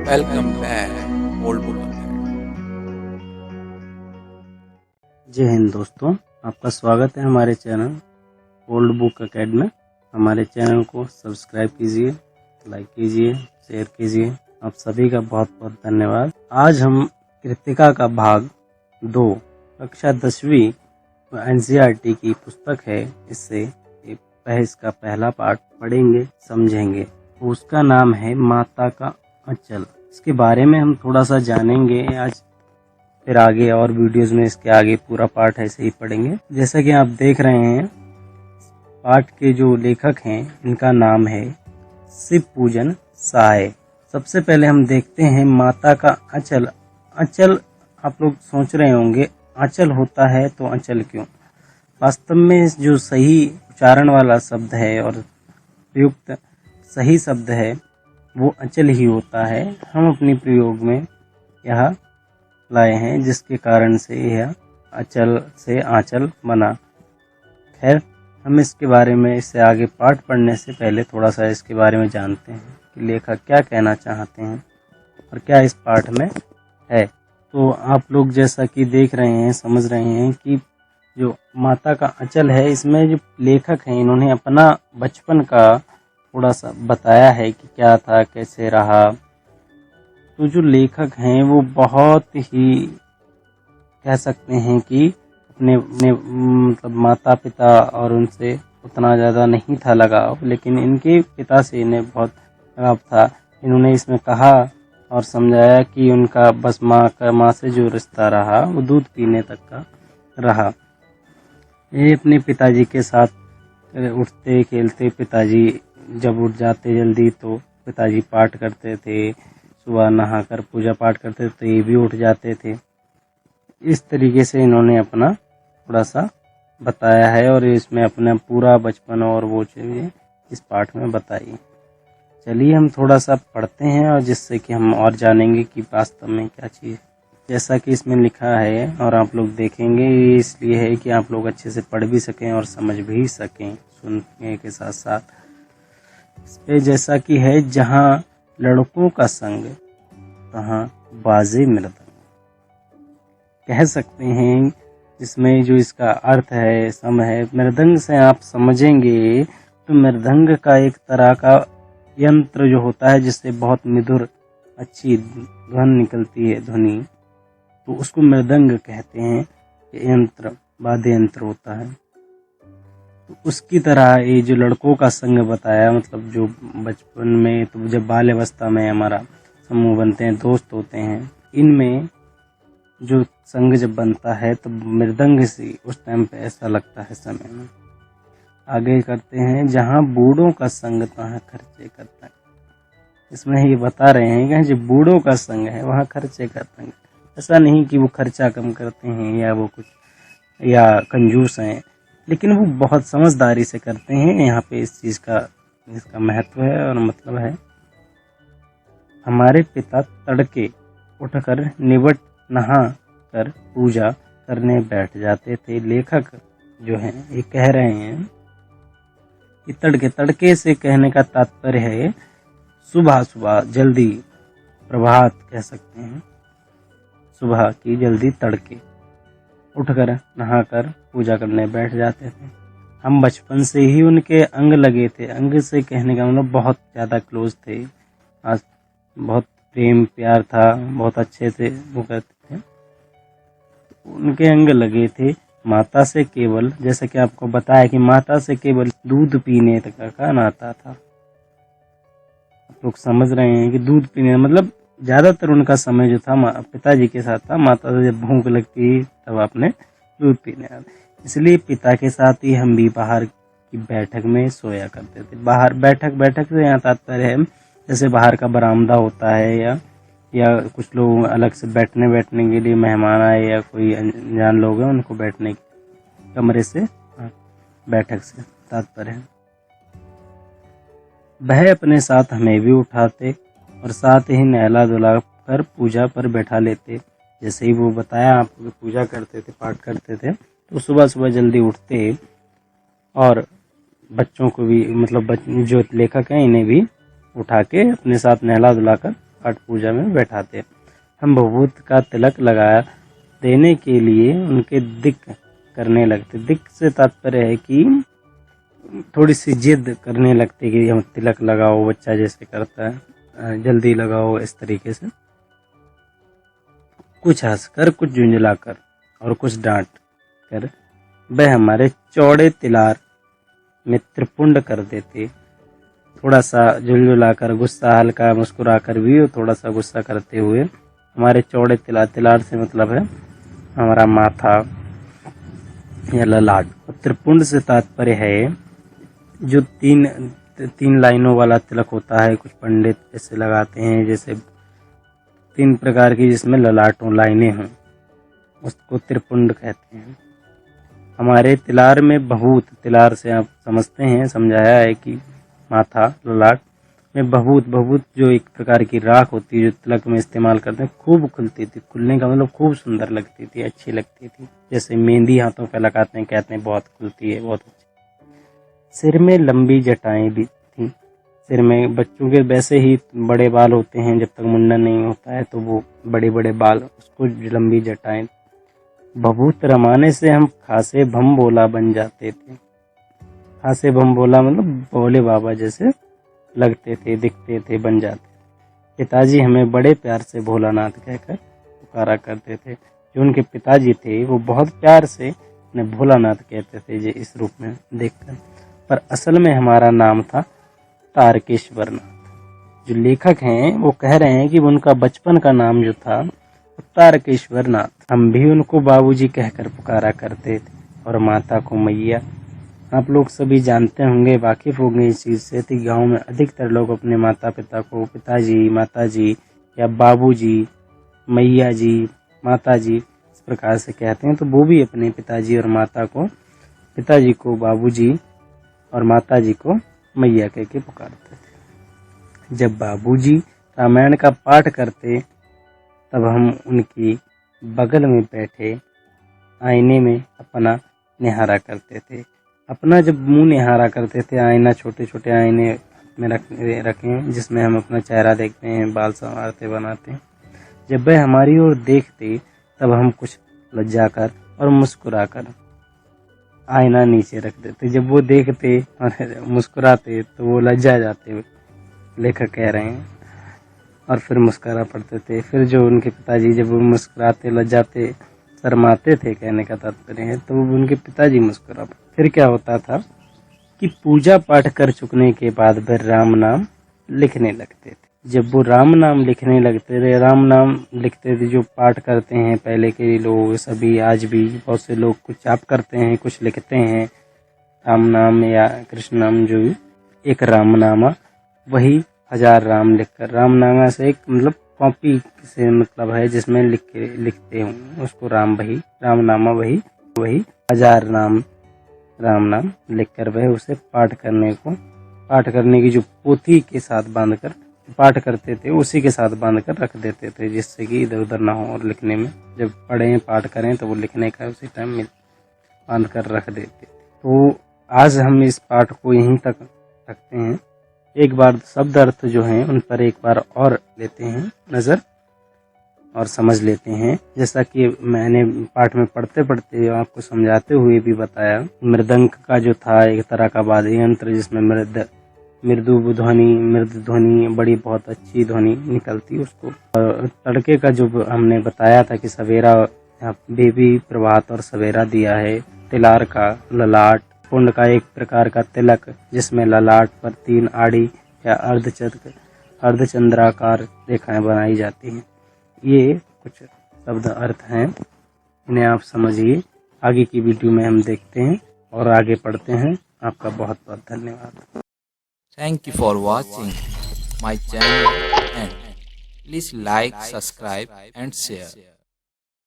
Welcome back, old book Academy. जय हिंद दोस्तों, आपका स्वागत है हमारे चैनल ओल्ड बुक अकेडमी में। हमारे चैनल को सब्सक्राइब कीजिए, लाइक कीजिए, शेयर कीजिए। आप सभी का बहुत बहुत धन्यवाद। आज हम कृतिका का भाग 2 कक्षा 10वीं एनसीईआरटी की पुस्तक है, इससे इसका पहला पार्ट पढ़ेंगे, समझेंगे। उसका नाम है माता का अंचल। इसके बारे में हम थोड़ा सा जानेंगे आज, फिर आगे और वीडियोस में इसके आगे पूरा पार्ट ऐसे ही पढ़ेंगे। जैसा कि आप देख रहे हैं, पाठ के जो लेखक हैं इनका नाम है शिव पूजन साय। सबसे पहले हम देखते हैं माता का अंचल। अंचल, आप लोग सोच रहे होंगे आंचल होता है तो अंचल क्यों? वास्तव में जो सही उच्चारण वाला शब्द है और प्रयुक्त सही शब्द है वो अंचल ही होता है। हम अपनी प्रयोग में यह लाए हैं, जिसके कारण से यह अचल से आंचल बना। खैर, हम इसके बारे में इससे आगे पाठ पढ़ने से पहले थोड़ा सा इसके बारे में जानते हैं कि लेखक क्या कहना चाहते हैं और क्या इस पाठ में है। तो आप लोग जैसा कि देख रहे हैं, समझ रहे हैं कि जो माता का अंचल है, इसमें जो लेखक हैं इन्होंने अपना बचपन का थोड़ा सा बताया है कि क्या था, कैसे रहा। तो जो लेखक हैं वो बहुत ही कह सकते हैं कि अपने मतलब माता पिता और उनसे उतना ज़्यादा नहीं था लगाव, लेकिन इनके पिता से इन्हें बहुत लगाव था। इन्होंने इसमें कहा और समझाया कि उनका बस माँ से जो रिश्ता रहा वो दूध पीने तक का रहा। ये अपने पिताजी के साथ उठते खेलते, पिताजी जब उठ जाते जल्दी तो पिताजी पाठ करते थे, सुबह नहाकर पूजा पाठ करते थे तो ये भी उठ जाते थे। इस तरीके से इन्होंने अपना थोड़ा सा बताया है और इसमें अपना पूरा बचपन और वो चीज़ें इस पाठ में बताई। चलिए हम थोड़ा सा पढ़ते हैं और जिससे कि हम और जानेंगे कि वास्तव में क्या चीज़। जैसा कि इसमें लिखा है और आप लोग देखेंगे, ये इसलिए है कि आप लोग अच्छे से पढ़ भी सकें और समझ भी सकें सुनने के साथ साथ। इस पे जैसा कि है, जहाँ लड़कों का संग तहाँ बाजे मृदंग। कह सकते हैं इसमें जो इसका अर्थ है, सम है, मृदंग से आप समझेंगे तो मृदंग का एक तरह का यंत्र जो होता है जिससे बहुत मधुर अच्छी ध्वनि निकलती है, ध्वनि, तो उसको मृदंग कहते हैं। यंत्र वाद्य यंत्र होता है। तो उसकी तरह ये जो लड़कों का संग बताया, मतलब जो बचपन में, तो जब बाल अवस्था में हमारा समूह बनते हैं, दोस्त होते हैं, इनमें जो संग जब बनता है तो मृदंग से उस टाइम पे ऐसा लगता है समय में। आगे करते हैं, जहाँ बूढ़ों का संग तहाँ खर्चे करता है। इसमें ये बता रहे हैं कि जो बूढ़ों का संग है वहाँ खर्चे करते हैं। ऐसा नहीं कि वो खर्चा कम करते हैं या वो कुछ या कंजूस हैं, लेकिन वो बहुत समझदारी से करते हैं। यहाँ पे इस चीज़ का इसका महत्व है और मतलब है। हमारे पिता तड़के उठकर निवट नहा कर पूजा करने बैठ जाते थे। लेखक जो हैं ये कह रहे हैं कि तड़के से कहने का तात्पर्य है सुबह सुबह जल्दी, प्रभात कह सकते हैं, सुबह की जल्दी तड़के उठकर नहाकर पूजा करने बैठ जाते थे। हम बचपन से ही उनके अंग लगे थे। अंग से कहने का मतलब बहुत ज़्यादा क्लोज थे, आज बहुत प्रेम प्यार था, बहुत अच्छे से वो करते थे, उनके अंग लगे थे। माता से केवल, जैसा कि आपको बताया कि माता से केवल दूध पीने तक का नाता था। आप लोग समझ रहे हैं कि दूध पीने मतलब ज़्यादातर उनका समय जो था पिताजी के साथ था। माता से जब भूख लगती तब आपने दूध पीने आते। इसलिए पिता के साथ ही हम भी बाहर की बैठक में सोया करते थे। बाहर बैठक से यहाँ तात्पर्य है जैसे बाहर का बरामदा होता है, या कुछ लोग अलग से बैठने के लिए मेहमान आए या कोई अनजान लोग हैं उनको बैठने के कमरे से, बैठक से तात्पर्य है। वह अपने साथ हमें भी उठाते और साथ ही नहला धुला कर पूजा पर बैठा लेते। जैसे ही वो बताया आपको, पूजा करते थे, पाठ करते थे, तो सुबह सुबह जल्दी उठते और बच्चों को भी, मतलब जो लेखक हैं इन्हें भी उठा के अपने साथ नहला धुलाकर पाठ पूजा में बैठाते। हम भभूत का तिलक लगा देने के लिए उनके दिक करने लगते। दिक से तात्पर्य है कि थोड़ी सी जिद करने लगते कि हम तिलक लगाओ, बच्चा जैसे करता है, जल्दी लगाओ, इस तरीके से। कुछ हंसकर, कुछ झुंझलाकर और कुछ डांट कर वह हमारे चौड़े तिलार में त्रिपुंड कर देते। थोड़ा सा झुलझुलाकर, गुस्सा हल्का मुस्कुराकर भी और थोड़ा सा गुस्सा करते हुए हमारे चौड़े तिलार, तिलार से मतलब है हमारा माथा या ललाट। त्रिपुंड से तात्पर्य है जो तीन लाइनों वाला तिलक होता है, कुछ पंडित ऐसे लगाते हैं, जैसे 3 प्रकार की जिसमें ललाटों लाइनें हों, उसको त्रिपुंड कहते हैं। हमारे तिलार में भभूत, तिलार से आप समझते हैं, समझाया है कि माथा ललाट में भभूत, भभूत जो एक प्रकार की राख होती है जो तिलक में इस्तेमाल करते हैं, खूब खुलती थी। खुलने का मतलब खूब सुंदर लगती थी, अच्छी लगती थी। जैसे मेहंदी हाथों पे लगाते हैं, कहते हैं बहुत खुलती है, बहुत अच्छी। सिर में लंबी जटाएं भी थी। सिर में बच्चों के वैसे ही बड़े बाल होते हैं, जब तक मुंडन नहीं होता है तो वो बड़े बड़े बाल, उसको लंबी जटाएं। भभूत रमाने से हम खासे भम बोला बन जाते थे। खासे भम बोला मतलब भोले बाबा जैसे लगते थे, दिखते थे, बन जाते। पिताजी हमें बड़े प्यार से भोलानाथ कहकर पुकारा करते थे। जो उनके पिताजी थे वो बहुत प्यार से उन्हें भोलानाथ कहते थे जे इस रूप में देखकर। पर असल में हमारा नाम था तारकेश्वर नाथ। जो लेखक हैं वो कह रहे हैं कि उनका बचपन का नाम जो था तारकेश्वर नाथ। हम भी उनको बाबूजी कहकर पुकारा करते थे और माता को मैया। आप लोग सभी जानते होंगे, वाकिफ होंगे इस चीज़ से कि गांव में अधिकतर लोग अपने माता पिता को पिताजी, माताजी या बाबूजी, मैया जी, माताजी इस प्रकार से कहते हैं। तो वो भी अपने पिताजी और माता को, पिताजी को बाबूजी और माताजी को मैया कह के पुकारते थे। जब बाबूजी रामायण का पाठ करते तब हम उनकी बगल में बैठे आईने में अपना निहारा करते थे। अपना जब मुंह निहारा करते थे, आईना, छोटे छोटे आईने में रखें जिसमें हम अपना चेहरा देखते हैं, बाल संवारते बनाते हैं। जब वह हमारी ओर देखते तब हम कुछ लज्जा कर और मुस्कुराकर आईना नीचे रख देते। जब वो देखते और मुस्कुराते तो वो लज्जा जाते, लेखक कह रहे हैं, और फिर मुस्कुरा पड़ते थे। फिर जो उनके पिताजी जब वो मुस्कुराते, लज्जाते, शर्माते थे, कहने का तात्पर्य है, तो वो उनके पिताजी मुस्कुरा पड़ते। फिर क्या होता था कि पूजा पाठ कर चुकने के बाद फिर राम नाम लिखने लगते थे। जब वो राम नाम लिखने लगते थे, राम नाम लिखते थे, जो पाठ करते हैं पहले के लोग सभी, आज भी बहुत से लोग कुछ जाप करते हैं, कुछ लिखते हैं राम नाम या कृष्ण नाम, जो भी एक रामनामा, वही 1000 राम लिखकर, रामनामा से एक मतलब कॉपी से मतलब है जिसमें लिखते हूँ उसको रामनामा, वही 1000 राम नाम लिखकर वह उसे पाठ करने की जो पोथी के साथ बांधकर पाठ करते थे उसी के साथ बांधकर रख देते थे, जिससे कि इधर उधर ना हो और लिखने में जब पढ़ें पाठ करें तो वो लिखने का उसी टाइम में बांध कर रख देते। तो आज हम इस पाठ को यहीं तक रखते हैं। एक बार शब्द अर्थ जो हैं उन पर एक बार और लेते हैं नज़र और समझ लेते हैं। जैसा कि मैंने पाठ में पढ़ते पढ़ते आपको समझाते हुए भी बताया, मृदंग का जो था एक तरह का वाद्य यंत्र जिसमें मृदु ध्वनि बड़ी बहुत अच्छी ध्वनि निकलती उसको। और तड़के का जो हमने बताया था कि सवेरा बेबी प्रभात और सवेरा दिया है। तिलार का ललाट, पुंड का एक प्रकार का तिलक जिसमें ललाट पर 3 आड़ी या अर्धचंद्राकार रेखाएं बनाई जाती हैं। ये कुछ शब्द अर्थ हैं, इन्हें आप समझिए। आगे की वीडियो में हम देखते हैं और आगे पढ़ते हैं। आपका बहुत बहुत धन्यवाद। Thank you for watching my channel and please like, subscribe and share.